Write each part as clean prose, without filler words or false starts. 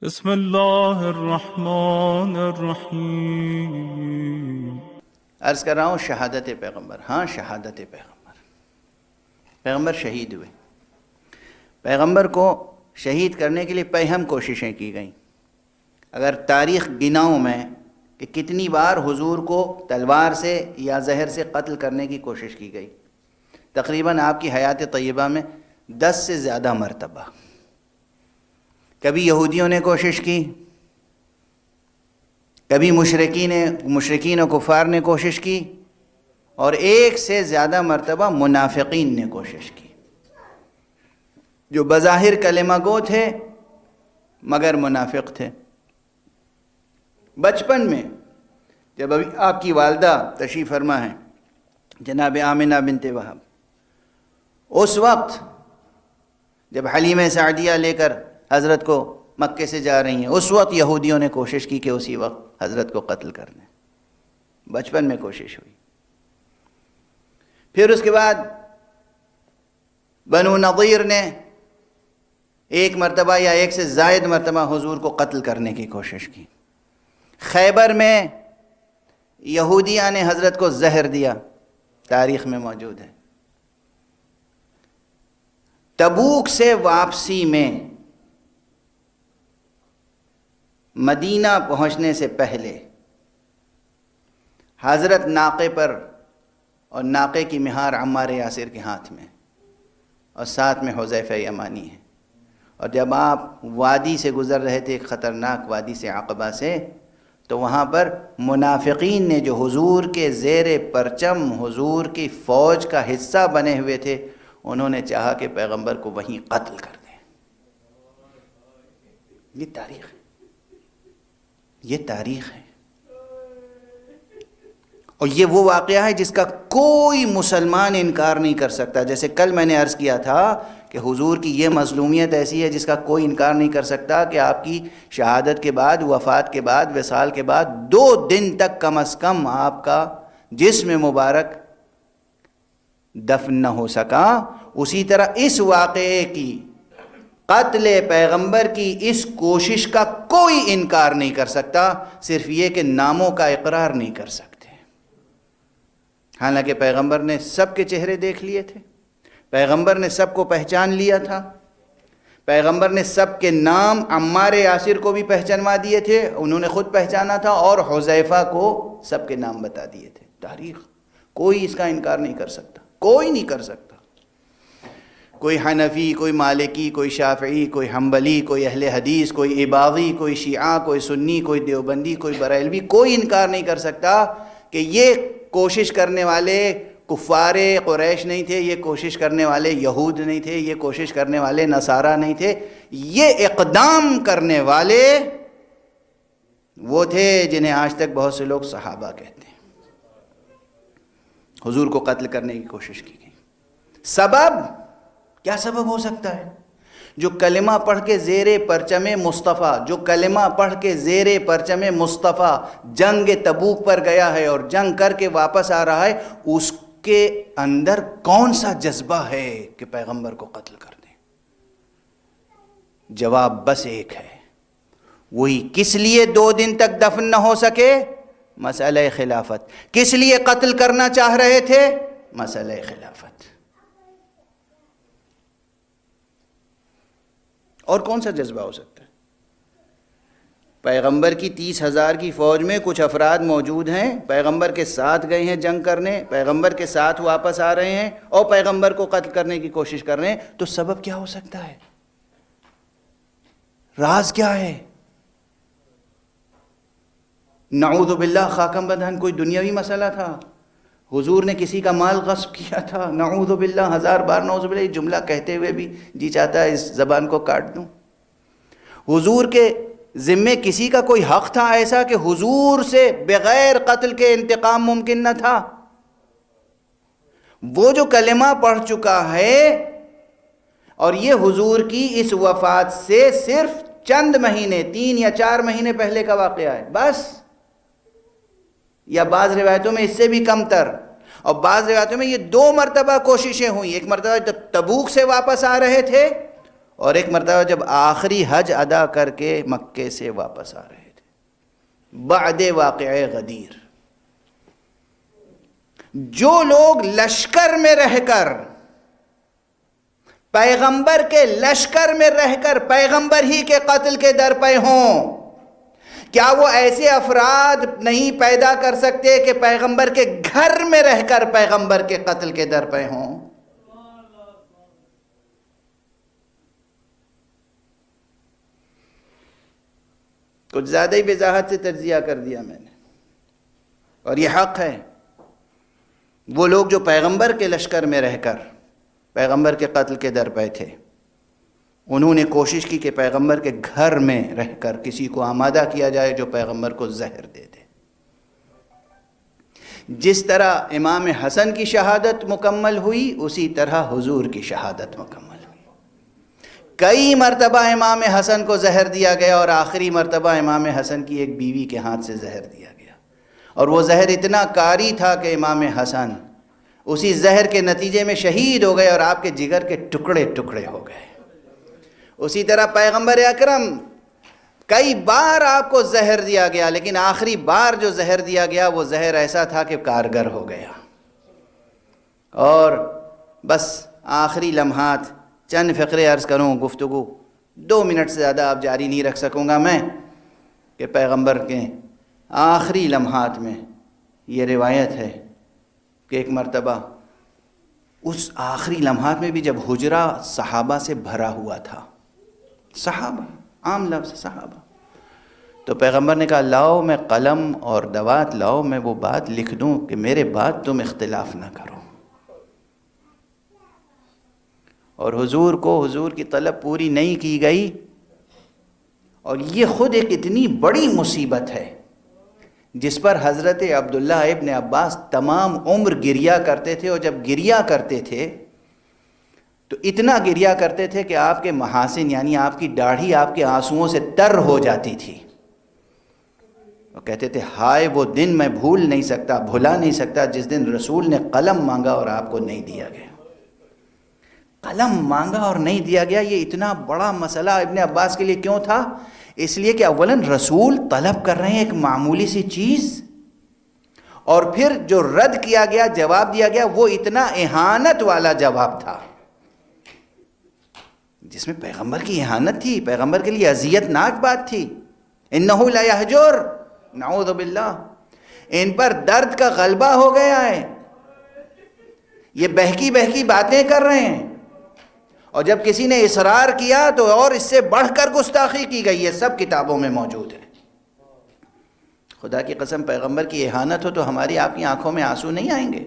بسم اللہ الرحمن الرحیم۔ عرض کر رہا ہوں شہادت پیغمبر، ہاں شہادت پیغمبر شہید ہوئے۔ پیغمبر کو شہید کرنے کے لیے پہم کوششیں کی گئیں۔ اگر تاریخ گناؤں میں کہ کتنی بار حضور کو تلوار سے یا زہر سے قتل کرنے کی کوشش کی گئی، تقریباً آپ کی حیات طیبہ میں 10 سے زیادہ مرتبہ۔ کبھی یہودیوں نے کوشش کی، کبھی مشرکین و کفار نے کوشش کی، اور 1 سے زیادہ مرتبہ منافقین نے کوشش کی، جو بظاہر کلمہ گو تھے مگر منافق تھے۔ بچپن میں جب ابھی آپ کی والدہ تشریف فرما ہیں جناب آمنہ بنت وہب، اس وقت جب حلیمہ سعدیہ لے کر حضرت کو مکے سے جا رہی ہیں، اس وقت یہودیوں نے کوشش کی کہ اسی وقت حضرت کو قتل کر لیں۔ بچپن میں کوشش ہوئی۔ پھر اس کے بعد بنو نضیر نے 1 مرتبہ یا 1 سے زائد مرتبہ حضور کو قتل کرنے کی کوشش کی۔ خیبر میں یہودیوں نے حضرت کو زہر دیا، تاریخ میں موجود ہے۔ تبوک سے واپسی میں مدینہ پہنچنے سے پہلے حضرت ناقے پر، اور ناقے کی مہار عمار یاسر کے ہاتھ میں، اور ساتھ میں حذیفہ یمانی ہے، اور جب آپ وادی سے گزر رہے تھے، ایک خطرناک وادی سے، عقبہ سے، تو وہاں پر منافقین نے جو حضور کے زیر پرچم حضور کی فوج کا حصہ بنے ہوئے تھے، انہوں نے چاہا کہ پیغمبر کو وہیں قتل کر دیں۔ یہ تاریخ ہے، یہ تاریخ ہے، اور یہ وہ واقعہ ہے جس کا کوئی مسلمان انکار نہیں کر سکتا۔ جیسے کل میں نے عرض کیا تھا کہ حضور کی یہ مظلومیت ایسی ہے جس کا کوئی انکار نہیں کر سکتا کہ آپ کی شہادت کے بعد، وفات کے بعد، وصال کے بعد 2 دن تک کم از کم آپ کا جسم مبارک دفن نہ ہو سکا۔ اسی طرح اس واقعے کی، قتل پیغمبر کی اس کوشش کا کوئی انکار نہیں کر سکتا، صرف یہ کہ ناموں کا اقرار نہیں کر سکتے۔ حالانکہ پیغمبر نے سب کے چہرے دیکھ لیے تھے، پیغمبر نے سب کو پہچان لیا تھا، پیغمبر نے سب کے نام عمار یاسر کو بھی پہچانوا دیے تھے، انہوں نے خود پہچانا تھا، اور حذیفہ کو سب کے نام بتا دیے تھے۔ تاریخ کوئی اس کا انکار نہیں کر سکتا، کوئی نہیں کر سکتا۔ کوئی حنفی، کوئی مالکی، کوئی شافعی، کوئی حنبلی، کوئی اہل حدیث، کوئی عباضی، کوئی شیعہ، کوئی سنی، کوئی دیوبندی، کوئی بریلوی، کوئی انکار نہیں کر سکتا کہ یہ کوشش کرنے والے کفار قریش نہیں تھے، یہ کوشش کرنے والے یہود نہیں تھے، یہ کوشش کرنے والے نصارہ نہیں تھے، یہ اقدام کرنے والے وہ تھے جنہیں آج تک بہت سے لوگ صحابہ کہتے ہیں۔ حضور کو قتل کرنے کی کوشش کی گئی۔ سبب کیا سبب ہو سکتا ہے؟ جو کلمہ پڑھ کے زیر پرچم مصطفیٰ، جو کلمہ پڑھ کے زیر پرچم مصطفیٰ جنگ تبوک پر گیا ہے اور جنگ کر کے واپس آ رہا ہے، اس کے اندر کون سا جذبہ ہے کہ پیغمبر کو قتل کر دیں؟ جواب بس ایک ہے، وہی کس لیے 2 دن تک دفن نہ ہو سکے؟ مسئلہ خلافت۔ کس لیے قتل کرنا چاہ رہے تھے؟ مسئلہ خلافت۔ اور کون سا جذبہ ہو سکتا ہے؟ پیغمبر کی 30,000 کی فوج میں کچھ افراد موجود ہیں، پیغمبر کے ساتھ گئے ہیں جنگ کرنے، پیغمبر کے ساتھ واپس آ رہے ہیں، اور پیغمبر کو قتل کرنے کی کوشش کر رہے ہیں، تو سبب کیا ہو سکتا ہے؟ راز کیا ہے؟ نعوذ باللہ خاکم بدہن کوئی دنیاوی مسئلہ تھا؟ حضور نے کسی کا مال غصب کیا تھا؟ نعوذ باللہ، 1000 بار نعوذ باللہ، یہ جملہ کہتے ہوئے بھی جی چاہتا ہے اس زبان کو کاٹ دوں۔ حضور کے ذمے کسی کا کوئی حق تھا ایسا کہ حضور سے بغیر قتل کے انتقام ممکن نہ تھا؟ وہ جو کلمہ پڑھ چکا ہے، اور یہ حضور کی اس وفات سے صرف چند مہینے، 3 یا 4 مہینے پہلے کا واقعہ ہے بس، یا بعض روایتوں میں اس سے بھی کم تر، اور بعض روایتوں میں یہ 2 مرتبہ کوششیں ہوئیں۔ ایک مرتبہ جب تبوک سے واپس آ رہے تھے، اور ایک مرتبہ جب آخری حج ادا کر کے مکے سے واپس آ رہے تھے بعد واقعہ غدیر، جو لوگ لشکر میں رہ کر، پیغمبر کے لشکر میں رہ کر پیغمبر ہی کے قتل کے در پہ ہوں، کیا وہ ایسے افراد نہیں پیدا کر سکتے کہ پیغمبر کے گھر میں رہ کر پیغمبر کے قتل کے در پہ ہوں؟ کچھ زیادہ ہی وضاحت سے تجزیہ کر دیا میں نے، اور یہ حق ہے۔ وہ لوگ جو پیغمبر کے لشکر میں رہ کر پیغمبر کے قتل کے در پہ تھے، انہوں نے کوشش کی کہ پیغمبر کے گھر میں رہ کر کسی کو آمادہ کیا جائے جو پیغمبر کو زہر دے دے۔ جس طرح امام حسن کی شہادت مکمل ہوئی، اسی طرح حضور کی شہادت مکمل ہوئی۔ کئی مرتبہ امام حسن کو زہر دیا گیا، اور آخری مرتبہ امام حسن کی ایک بیوی کے ہاتھ سے زہر دیا گیا، اور وہ زہر اتنا کاری تھا کہ امام حسن اسی زہر کے نتیجے میں شہید ہو گئے اور آپ کے جگر کے ٹکڑے ٹکڑے ہو گئے۔ اسی طرح پیغمبر اکرم کئی بار آپ کو زہر دیا گیا، لیکن آخری بار جو زہر دیا گیا وہ زہر ایسا تھا کہ کارگر ہو گیا۔ اور بس آخری لمحات، چند فقرے عرض کروں، گفتگو 2 منٹ سے زیادہ آپ جاری نہیں رکھ سکوں گا میں، کہ پیغمبر کے آخری لمحات میں یہ روایت ہے کہ ایک مرتبہ اس آخری لمحات میں بھی جب حجرہ صحابہ سے بھرا ہوا تھا، صحابہ، عام لفظ صحابہ، تو پیغمبر نے کہا لاؤ میں قلم اور دوات لاؤ، میں وہ بات لکھ دوں کہ میرے بعد تم اختلاف نہ کرو۔ اور حضور کو حضور کی طلب پوری نہیں کی گئی، اور یہ خود ایک اتنی بڑی مصیبت ہے جس پر حضرت عبداللہ ابن عباس تمام عمر گریا کرتے تھے، اور جب گریا کرتے تھے تو اتنا گریا کرتے تھے کہ آپ کے محاسن، یعنی آپ کی داڑھی آپ کے آنسوؤں سے تر ہو جاتی تھی۔ وہ کہتے تھے ہائے وہ دن میں بھول نہیں سکتا، بھلا نہیں سکتا جس دن رسول نے قلم مانگا اور آپ کو نہیں دیا گیا۔ قلم مانگا اور نہیں دیا گیا، یہ اتنا بڑا مسئلہ ابن عباس کے لیے کیوں تھا؟ اس لیے کہ اولاً رسول طلب کر رہے ہیں ایک معمولی سی چیز، اور پھر جو رد کیا گیا، جواب دیا گیا، وہ اتنا اہانت والا جواب تھا جس میں پیغمبر کی اہانت تھی، پیغمبر کے لیے اذیت ناک بات تھی۔ انہو لا یہجر، نعوذ باللہ، ان پر درد کا غلبہ ہو گیا ہے، یہ بہکی بہکی باتیں کر رہے ہیں، اور جب کسی نے اصرار کیا تو اور اس سے بڑھ کر گستاخی کی گئی ہے، سب کتابوں میں موجود ہے۔ خدا کی قسم پیغمبر کی اہانت ہو تو ہماری آپ کی آنکھوں میں آنسو نہیں آئیں گے؟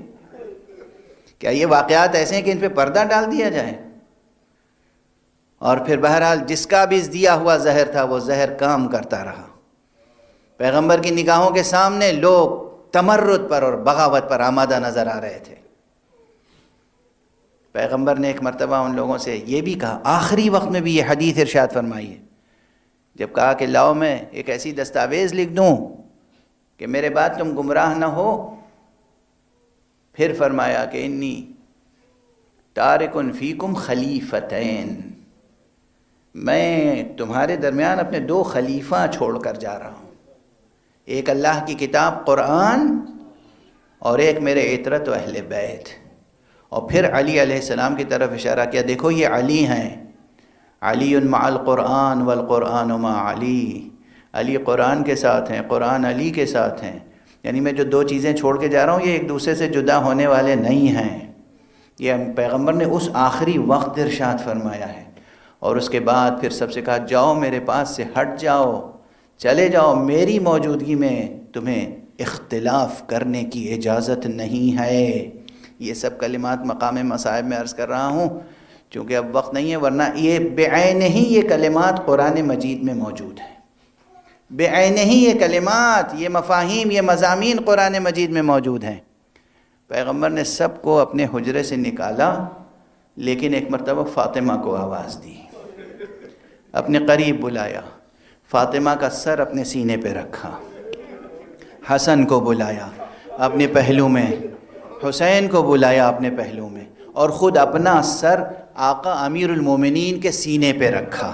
کیا یہ واقعات ایسے ہیں کہ ان پہ پردہ ڈال دیا جائے؟ اور پھر بہرحال جس کا بھی دیا ہوا زہر تھا وہ زہر کام کرتا رہا۔ پیغمبر کی نگاہوں کے سامنے لوگ تمرد پر اور بغاوت پر آمادہ نظر آ رہے تھے۔ پیغمبر نے ایک مرتبہ ان لوگوں سے یہ بھی کہا، آخری وقت میں بھی یہ حدیث ارشاد فرمائی ہے، جب کہا کہ لاؤ میں ایک ایسی دستاویز لکھ دوں کہ میرے بعد تم گمراہ نہ ہو، پھر فرمایا کہ انی تارک فیکم خلیفتین، میں تمہارے درمیان اپنے 2 خلیفہ چھوڑ کر جا رہا ہوں، ایک اللہ کی کتاب قرآن اور ایک میرے عترت و اہل بیت۔ اور پھر علی علیہ السلام کی طرف اشارہ کیا، دیکھو یہ علی ہیں، علی مع القرآن والقرآن مع علی، علی قرآن کے ساتھ ہیں، قرآن علی کے ساتھ ہیں، یعنی میں جو 2 چیزیں چھوڑ کے جا رہا ہوں یہ ایک دوسرے سے جدا ہونے والے نہیں ہیں۔ یہ پیغمبر نے اس آخری وقت ارشاد فرمایا ہے، اور اس کے بعد پھر سب سے کہا جاؤ میرے پاس سے ہٹ جاؤ، چلے جاؤ، میری موجودگی میں تمہیں اختلاف کرنے کی اجازت نہیں ہے۔ یہ سب کلمات مقام مصائب میں عرض کر رہا ہوں چونکہ اب وقت نہیں ہے، ورنہ یہ بعین ہی یہ کلمات قرآن مجید میں موجود ہیں، بعین ہی یہ کلمات، یہ مفاہیم، یہ مضامین قرآن مجید میں موجود ہیں۔ پیغمبر نے سب کو اپنے حجرے سے نکالا، لیکن ایک مرتبہ فاطمہ کو آواز دی، اپنے قریب بلایا، فاطمہ کا سر اپنے سینے پہ رکھا، حسن کو بلایا اپنے پہلو میں، حسین کو بلایا اپنے پہلو میں، اور خود اپنا سر آقا امیر المومنین کے سینے پہ رکھا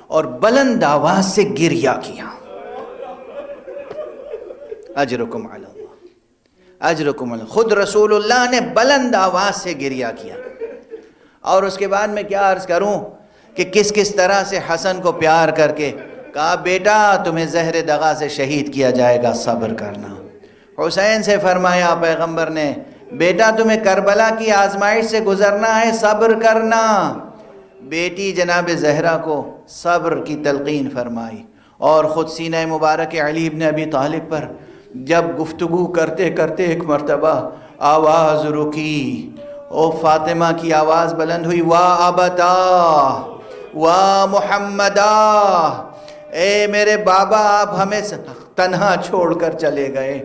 اور بلند آواز سے گریہ کیا. اجرکم علی اللہ، اجرکم علی اللہ. خود رسول اللہ نے بلند آواز سے گریہ کیا. اور اس کے بعد میں کیا عرض کروں کہ کس کس طرح سے حسن کو پیار کر کے کہا بیٹا تمہیں زہر دغا سے شہید کیا جائے گا، صبر کرنا. حسین سے فرمایا پیغمبر نے بیٹا تمہیں کربلا کی آزمائش سے گزرنا ہے، صبر کرنا. بیٹی جناب زہرا کو صبر کی تلقین فرمائی اور خود سینہ مبارک علی ابن ابی طالب پر جب گفتگو کرتے کرتے ایک مرتبہ آواز رکی، او فاطمہ کی آواز بلند ہوئی، وا ابتا وا محمدا، اے میرے بابا آپ ہمیں تنہا چھوڑ کر چلے گئے.